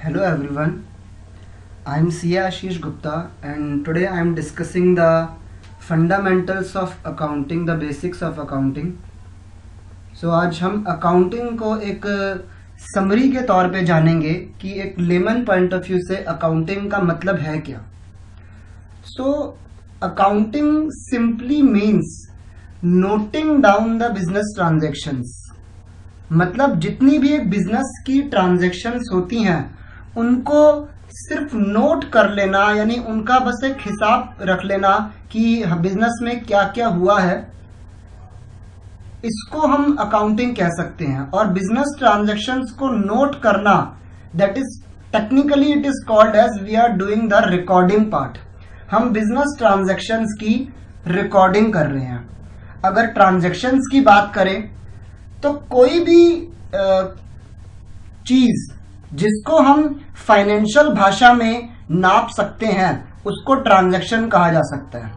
Hello everyone, I am CA Ashish Gupta and today I am discussing the fundamentals of accounting, the basics of accounting. So आज हम accounting को एक summary के तौर पे जानेंगे कि एक लेमन पॉइंट ऑफ व्यू से accounting का मतलब है क्या. So accounting simply means noting down the business transactions. मतलब जितनी भी एक बिजनेस की ट्रांजैक्शंस होती हैं उनको सिर्फ नोट कर लेना, यानी उनका बस एक हिसाब रख लेना कि बिजनेस में क्या क्या हुआ है, इसको हम अकाउंटिंग कह सकते हैं. और बिजनेस ट्रांजैक्शंस को नोट करना, that is technically it is called as we are doing the recording part. हम बिजनेस ट्रांजैक्शंस की रिकॉर्डिंग कर रहे हैं. अगर ट्रांजैक्शंस की बात करें तो कोई भी चीज जिसको हम फाइनेंशियल भाषा में नाप सकते हैं उसको ट्रांजैक्शन कहा जा सकता है.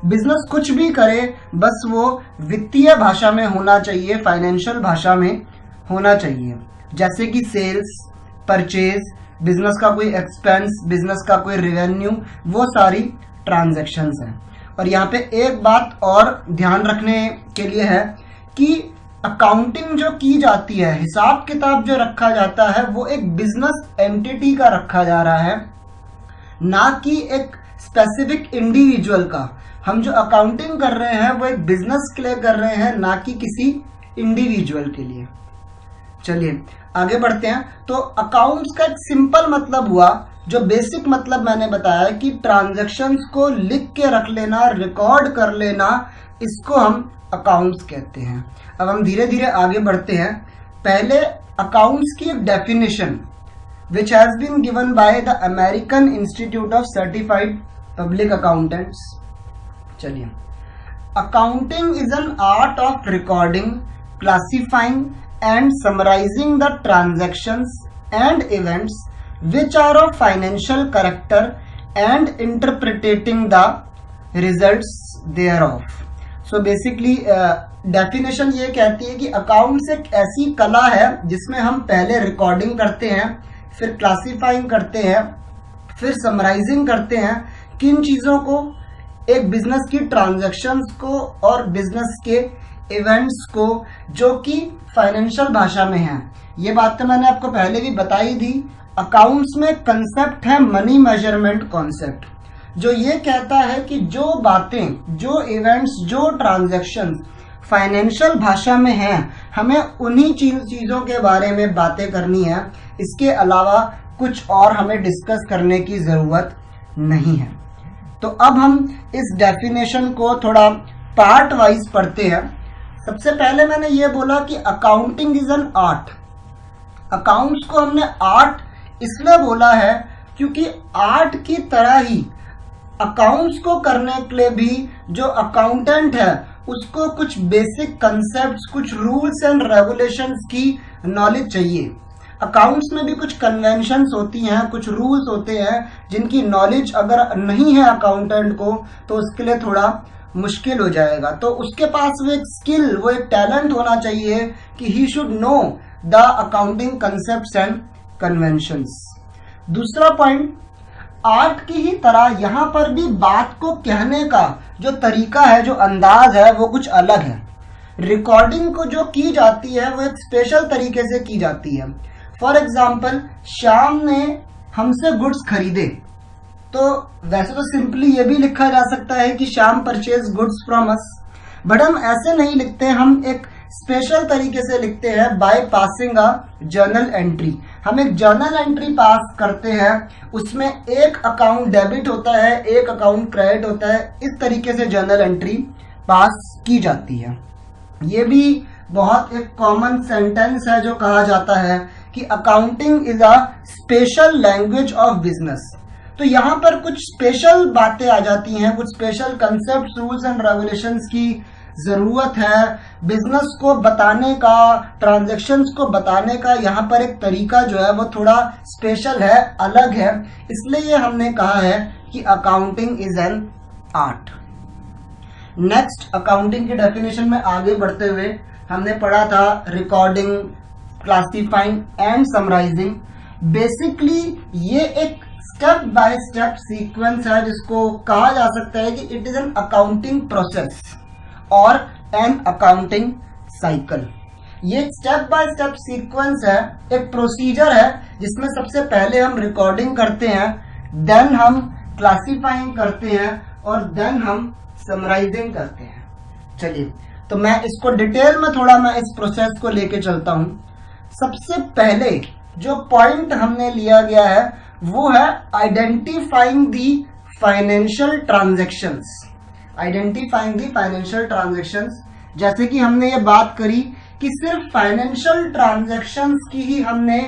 बिजनेस कुछ भी करे बस वो वित्तीय भाषा में होना चाहिए, फाइनेंशियल भाषा में होना चाहिए. जैसे कि सेल्स, परचेज, बिजनेस का कोई एक्सपेंस, बिजनेस का कोई रेवेन्यू, वो सारी ट्रांजैक्शंस हैं. और यहाँ पे एक बात और ध्यान रखने के लिए है कि अकाउंटिंग जो की जाती है, हिसाब किताब जो रखा जाता है, वो एक बिजनेस एंटिटी का रखा जा रहा है, ना कि एक स्पेसिफिक इंडिविजुअल का. हम जो अकाउंटिंग कर रहे हैं वो एक बिजनेस के लिए कर रहे हैं, ना कि किसी इंडिविजुअल के लिए. चलिए आगे बढ़ते हैं. तो अकाउंट्स का एक सिंपल मतलब हुआ, जो बेसिक मतलब मैंने बताया कि ट्रांजैक्शंस को लिख के रख लेना, रिकॉर्ड कर लेना, इसको हम अकाउंट्स कहते हैं. अब हम धीरे धीरे आगे बढ़ते हैं. पहले अकाउंट्स की एक definition which has been given by the American Institute of Certified Public Accountants. चलिए, accounting is an art of recording, classifying and summarising the transactions and events which are of financial character and interpreting the results thereof. So basically definition ये कहती है कि accounts एक ऐसी कला है जिसमें हम पहले रिकॉर्डिंग करते हैं, फिर क्लासिफाइंग करते हैं, फिर समराइजिंग करते हैं किन चीज़ों को, एक बिजनेस की ट्रांजैक्शंस को और बिजनेस के इवेंट्स को, जो कि फाइनेंशियल भाषा में है. ये बात तो मैंने आपको पहले भी बताई थी. अकाउंट्स में कंसेप्ट है मनी मेजरमेंट कॉन्सेप्ट, जो ये कहता है कि जो बातें, जो इवेंट्स, जो ट्रांजैक्शंस फाइनेंशियल भाषा में हैं, हमें उन्हीं चीजों के बारे में बातें करनी है. इसके अलावा कुछ और हमें डिस्कस करने की जरूरत नहीं है. तो अब हम इस डेफिनेशन को थोड़ा पार्ट वाइज पढ़ते हैं. सबसे पहले मैंने ये बोला कि accounting is an art. Accounts को हमने आर्ट इसलिए बोला है क्योंकि आर्ट की तरह ही अकाउंट्स को करने के लिए भी जो अकाउंटेंट है उसको कुछ बेसिक कंसेप्ट्स, कुछ रूल्स एंड रेगुलेशंस की नॉलेज चाहिए. अकाउंट्स में भी कुछ कन्वेंशंस होती हैं, कुछ रूल्स होते हैं जिनकी नॉलेज अगर नहीं है अकाउंटेंट को तो उसके लिए थोड़ा मुश्किल हो जाएगा. तो उसके पास वो एक स्किल, वो एक टैलेंट होना चाहिए कि he should know the accounting concepts and conventions. दूसरा पॉइंट, आर्ट की ही तरह यहां पर भी बात को कहने का जो तरीका है, जो अंदाज है, वो कुछ अलग है. रिकॉर्डिंग को जो की जाती है वो एक स्पेशल तरीके से की जाती है. फॉर एग्जाम्पल, श्याम ने हमसे गुड्स खरीदे, तो वैसे तो सिंपली ये भी लिखा जा सकता है कि Shyam purchase goods from us, but हम ऐसे नहीं लिखते. हम एक स्पेशल तरीके से लिखते हैं by passing a journal entry. हम एक जर्नल एंट्री पास करते हैं, उसमें एक अकाउंट डेबिट होता है, एक अकाउंट क्रेडिट होता है. इस तरीके से जर्नल एंट्री पास की जाती है. ये भी बहुत एक कॉमन सेंटेंस है जो कहा जाता है कि accounting is a special language of business. तो यहाँ पर कुछ स्पेशल बातें आ जाती हैं, कुछ special concept, rules and regulations की जरूरत है. बिजनेस को बताने का, ट्रांजैक्शंस को बताने का यहाँ पर एक तरीका जो है वो थोड़ा स्पेशल है, अलग है. इसलिए हमने कहा है कि accounting is an art. Next, accounting की डेफिनेशन में आगे बढ़ते हुए हमने पढ़ा था recording, classifying and summarising. Basically ये एक स्टेप बाय स्टेप सीक्वेंस है जिसको कहा जा सकता है कि it is an accounting process और एन अकाउंटिंग साइकिल। ये स्टेप बाय स्टेप सीक्वेंस है, एक प्रोसीजर है जिसमें सबसे पहले हम रिकॉर्डिंग करते हैं, देन हम क्लासिफाइंग करते हैं और देन हम समराइजिंग करते हैं। चलिए तो मैं इसको डिटेल में थोड़ा मैं इस प्रोसेस को लेके चलता हूं। सबसे पहले जो पॉइंट हमने लिया गया है वो है identifying the financial transactions. Identifying the financial transactions, जैसे कि हमने ये बात करी कि सिर्फ फाइनेंशियल ट्रांजैक्शंस की ही हमने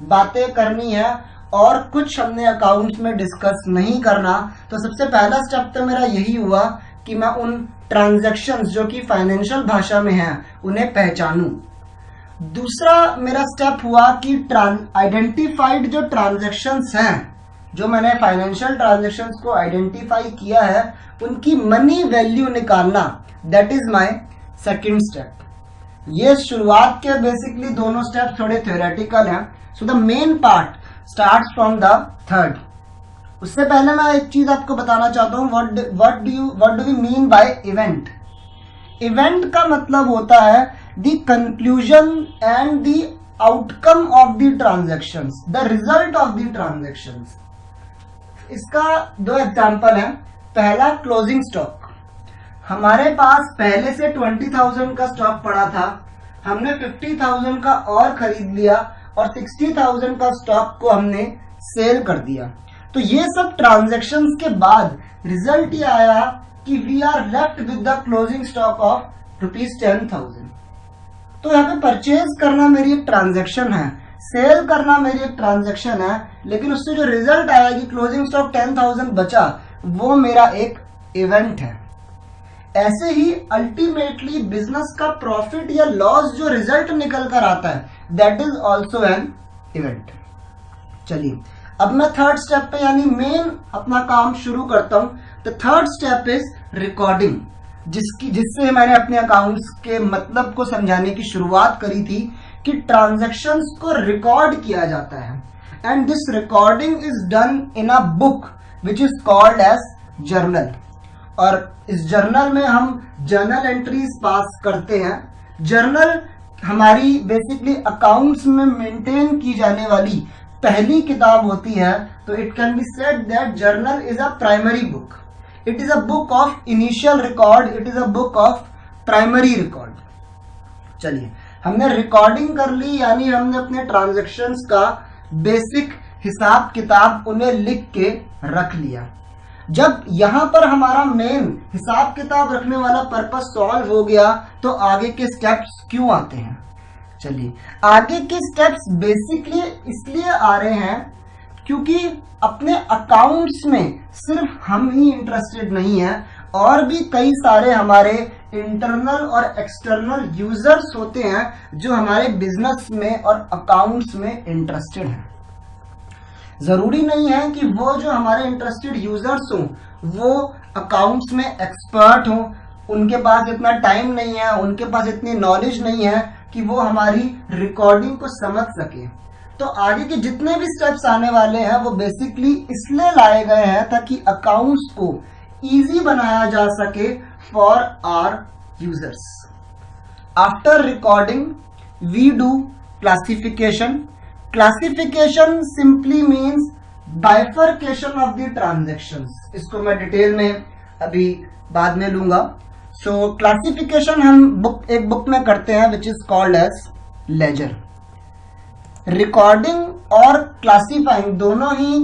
बातें करनी है और कुछ हमने अकाउंट्स में डिस्कस नहीं करना। तो सबसे पहला स्टेप तो मेरा यही हुआ कि मैं उन ट्रांजैक्शंस जो कि फाइनेंशियल भाषा में हैं उन्हें पहचानूं। दूसरा मेरा स्टेप हुआ कि आइडेंटिफाइड जो ट्रांजैक्शंस हैं, जो मैंने फाइनेंशियल ट्रांजैक्शंस को आइडेंटिफाई किया है, उनकी मनी वैल्यू निकालना, that is my second step. ये शुरुआत के बेसिकली दोनों स्टेप थोड़े थ्योरेटिकल हैं, so the main part starts from the third. उससे पहले मैं एक चीज आपको बताना चाहता हूं, what do we mean by event. Event का मतलब होता है the conclusion and the outcome of the transactions, the result of the transactions. इसका दो एग्जांपल है। पहला क्लोजिंग स्टॉक। हमारे पास पहले से 20,000 का स्टॉक पड़ा था, हमने 50,000 का और खरीद लिया और 60,000 का स्टॉक को हमने सेल कर दिया। तो ये सब ट्रांजैक्शंस के बाद रिजल्ट ये आया कि we are left with the closing stock of ₹10,000। तो यहाँ पे परचेज करना मेरी एक ट्रांजैक्शन है, सेल करना मेरी एक ट्रांजैक्शन है, लेकिन उससे जो रिजल्ट आया कि क्लोजिंग स्टॉक 10,000 बचा, वो मेरा एक इवेंट है। ऐसे ही अल्टीमेटली बिजनेस का प्रॉफिट या लॉस जो रिजल्ट निकल कर आता है, that is also an event. चलिए अब मैं थर्ड स्टेप पे यानी मेन अपना काम शुरू करता हूं। The third step is recording, जिससे मैंने अपने अकाउंट्स के मतलब को समझाने की शुरुआत करी थी कि ट्रांजैक्शंस को रिकॉर्ड किया जाता है and this recording is done in a book which is called as journal. और इस जर्नल में हम जर्नल एंट्रीज पास करते हैं। जर्नल हमारी बेसिकली अकाउंट्स में मेंटेन की जाने वाली पहली किताब होती है। तो it can be said that journal is a primary book, it is a book of initial record, it is a book of primary record. चलिए हमने रिकॉर्डिंग कर ली, यानी हमने अपने ट्रांजैक्शंस का बेसिक हिसाब किताब उन्हें लिख के रख लिया। जब यहां पर हमारा मेन हिसाब किताब रखने वाला पर्पस सॉल्व हो गया, तो आगे के स्टेप्स क्यों आते हैं? चलिए आगे के स्टेप्स बेसिकली इसलिए आ रहे हैं क्योंकि अपने अकाउंट्स में सिर्फ हम ही इंटरेस्टेड नहीं है, और भी कई सारे हमारे इंटरनल और एक्सटर्नल यूजर्स होते हैं जो हमारे बिजनेस में और अकाउंट्स में इंटरेस्टेड हैं। जरूरी नहीं है कि वो जो हमारे इंटरेस्टेड यूजर्स हों वो अकाउंट्स में एक्सपर्ट हों, उनके पास इतना टाइम नहीं है, उनके पास इतनी नॉलेज नहीं है कि वो हमारी रिकॉर्डिंग को समझ सके। तो आगे के जितने भी स्टेप्स आने वाले हैं वो बेसिकली इसलिए लाए गए हैं ताकि अकाउंट्स को इजी बनाया जा सके for our users. After recording we do classification. Classification simply means bifurcation of the transactions. इसको मैं डिटेल में अभी बाद में लूंगा। सो क्लासिफिकेशन हम एक बुक में करते हैं which is called as ledger. Recording और क्लासिफाइंग दोनों ही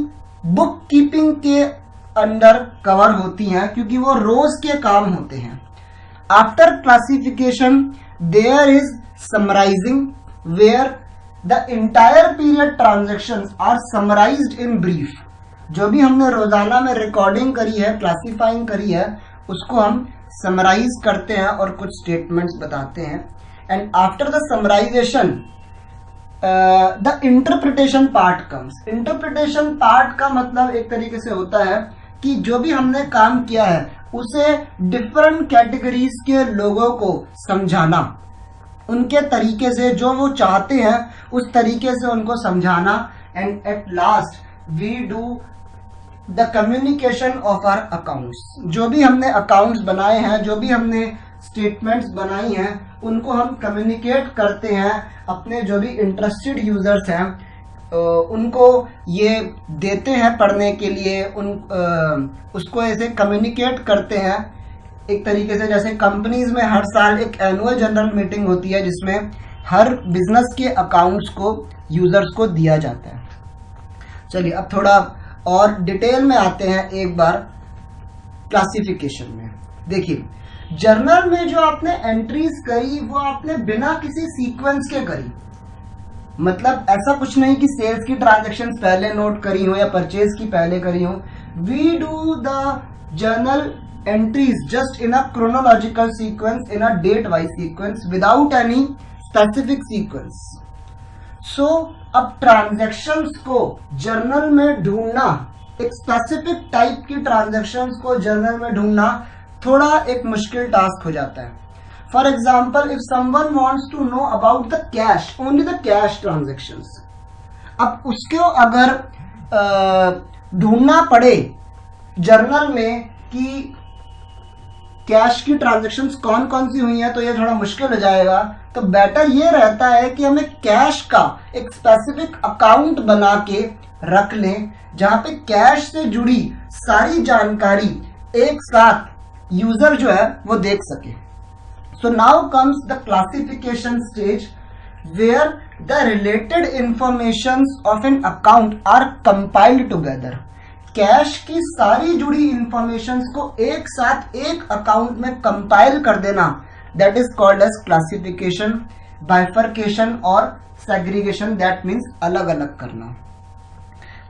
बुक कीपिंग के अंडर कवर होती हैं क्योंकि वो रोज के काम होते हैं। After classification there is summarising where the entire period transactions are summarised in brief. जो भी हमने रोजाना में रिकॉर्डिंग करी है, क्लासिफाइंग करी है, उसको हम समराइज करते हैं और कुछ स्टेटमेंट्स बताते हैं। And after the summarisation the interpretation part comes. Interpretation part का मतलब एक तरीके से होता है कि जो भी हमने काम किया है उसे डिफरेंट कैटेगरीज के लोगों को समझाना, उनके तरीके से जो वो चाहते हैं उस तरीके से उनको समझाना। and at last we do the communication of our accounts. जो भी हमने अकाउंट्स बनाए हैं, जो भी हमने स्टेटमेंट्स बनाई हैं, उनको हम कम्युनिकेट करते हैं अपने जो भी इंटरेस्टेड यूजर्स हैं, उनको ये देते हैं पढ़ने के लिए, उसको ऐसे कम्युनिकेट करते हैं एक तरीके से। जैसे कंपनीज में हर साल एक एनुअल जनरल मीटिंग होती है जिसमें हर बिजनेस के अकाउंट्स को यूजर्स को दिया जाता है। चलिए अब थोड़ा और डिटेल में आते हैं एक बार क्लासिफिकेशन में। देखिए, जर्नल में जो आपने एंट्रीज करी वो आपने बिना किसी सीक्वेंस के करी, मतलब ऐसा कुछ नहीं कि सेल्स की ट्रांजैक्शन पहले नोट करी हो या परचेज की पहले करी हो। We do the journal entries just in a chronological sequence, in a date wise sequence, without any specific sequence. So अब ट्रांजैक्शंस को जर्नल में ढूंढना, एक स्पेसिफिक टाइप की ट्रांजैक्शंस को जर्नल में ढूंढना थोड़ा एक मुश्किल टास्क हो जाता है। For example, if someone wants to know about the cash, only the cash transactions, अब उसको अगर ढूंढना पड़े जर्नल में कि कैश की ट्रांजैक्शंस कौन कौन सी हुई हैं, तो ये थोड़ा मुश्किल हो जाएगा। तो बेटर ये रहता है कि हमें कैश का एक स्पेसिफिक अकाउंट बना के रख लें जहां पे कैश से जुड़ी सारी जानकारी एक साथ यूजर जो है वो देख सके। So now comes the classification stage where the related informations of an account are compiled together. Cash की सारी जुड़ी इंफॉर्मेशंस को एक साथ एक अकाउंट में कंपाइल कर देना, that is called as classification, bifurcation और सेग्रीगेशन, दैट मीन्स अलग अलग करना।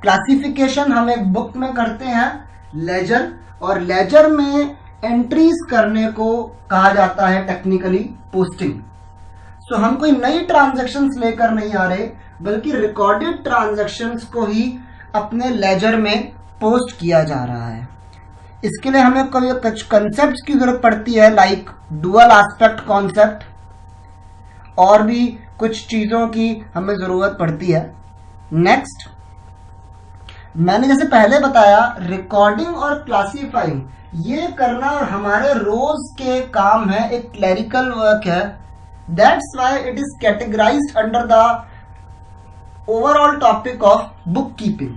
क्लासिफिकेशन हम एक बुक में करते हैं, लेजर, और लेजर में एंट्रीज करने को कहा जाता है टेक्निकली पोस्टिंग। सो हम कोई नई ट्रांजैक्शंस लेकर नहीं आ रहे, बल्कि रिकॉर्डेड ट्रांजैक्शंस को ही अपने लेजर में पोस्ट किया जा रहा है। इसके लिए हमें कुछ कंसेप्ट की जरूरत पड़ती है, लाइक डुअल एस्पेक्ट कॉन्सेप्ट, और भी कुछ चीजों की हमें जरूरत पड़ती है। नेक्स्ट, मैंने जैसे पहले बताया, रिकॉर्डिंग और क्लासीफाइंग ये करना हमारे रोज के काम है, एक क्लरिकल वर्क है। That's why it is categorised under the overall topic of book keeping.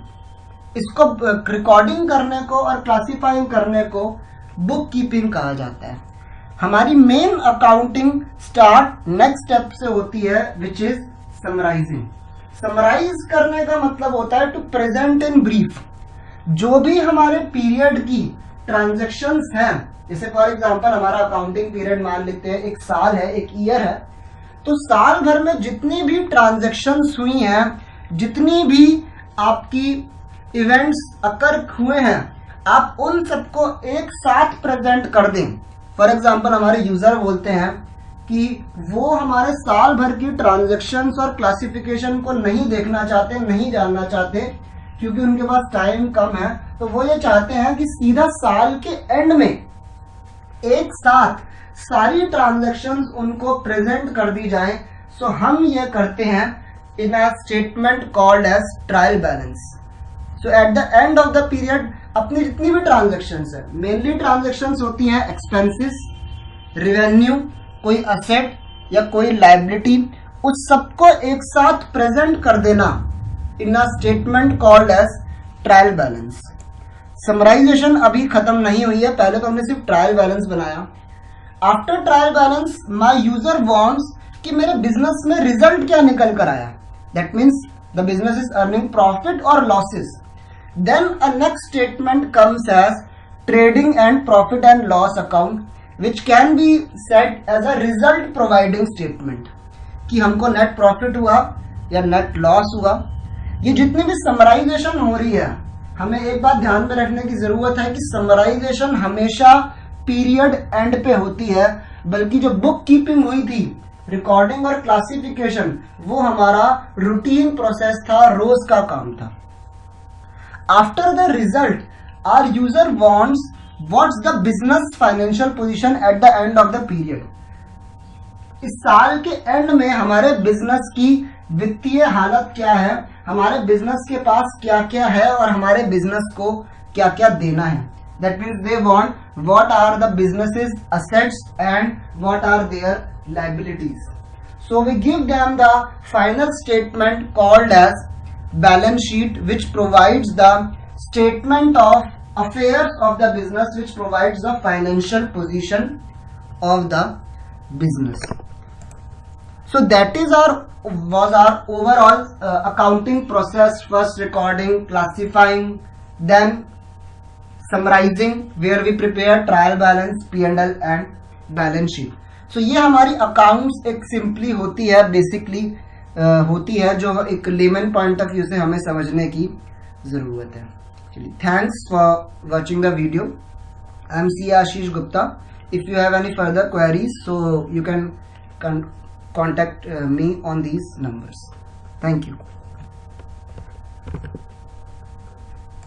इसको रिकॉर्डिंग करने को और क्लासीफाइंग करने को बुक कीपिंग कहा जाता है। हमारी main accounting start next step से होती है, विच इज समराइजिंग। समराइज करने का मतलब होता है टू प्रेजेंट इन ब्रीफ जो भी हमारे पीरियड की ट्रांजैक्शंस हैं। जैसे फॉर एग्जांपल हमारा अकाउंटिंग पीरियड मान लेते हैं, एक साल है, एक ईयर है, तो साल भर में जितनी भी ट्रांजैक्शंस हुई हैं, जितनी भी आपकी इवेंट्स अकर हुए हैं, आप उन सबको एक साथ प्रेजेंट कर दें। फॉर एग्जांपल हमारे यूजर बोलते हैं कि वो हमारे साल भर की ट्रांजैक्शंस और क्लासिफिकेशन को नहीं देखना चाहते, नहीं जानना चाहते, क्योंकि उनके पास टाइम कम है। तो वो ये चाहते हैं कि सीधा साल के एंड में एक साथ सारी ट्रांजैक्शंस उनको प्रेजेंट कर दी जाए। सो हम ये करते हैं in a statement called as trial balance. So at the end of the period अपनी जितनी भी ट्रांजैक्शंस है, मेनली ट्रांजैक्शंस होती हैं एक्सपेंसेस, रेवेन्यू, कोई असेट या कोई लायबिलिटी, उस सबको एक साथ प्रेजेंट कर देना in a statement called as trial balance. Summarization अभी खत्म नहीं हुई है, पहले तो हमने सिर्फ ट्रायल बैलेंस बनाया। After trial balance my user wants कि मेरे बिजनेस में रिजल्ट क्या निकल कर आया, that means the business is earning profit और losses. Then a next statement comes as trading and profit and loss account, which can be said as a result providing statement कि हमको net profit हुआ या net loss हुआ। ये जितनी भी summarization हो रही है, हमें एक बात ध्यान में रखने की जरूरत है कि समराइजेशन हमेशा पीरियड एंड पे होती है, बल्कि जो बुक कीपिंग हुई थी, रिकॉर्डिंग और क्लासिफिकेशन, वो हमारा रूटीन प्रोसेस था, रोज का काम था। After the result, our user wants what's the business financial position at the end of the period. इस साल के एंड में हमारे बिजनेस की वित्तीय हालत क्या है, हमारे बिजनेस के पास क्या क्या है और हमारे बिजनेस को क्या क्या देना है. That means they want what are the businesses assets and what are their liabilities. So we give them the final statement called as balance sheet, which provides the statement of affairs of the business, which provides the financial position of the business. So that is was our overall accounting process. First recording, classifying, then summarizing, where we prepare trial balance, P&L and balance sheet. So ये हमारी accounts एक simply होती है, basically होती है, जो एक lemon point of view से हमें समझने की जरूरत है. चलिए, thanks for watching the video. I am C Ashish Gupta. If you have any further queries, so you can contact me on these numbers. Thank you.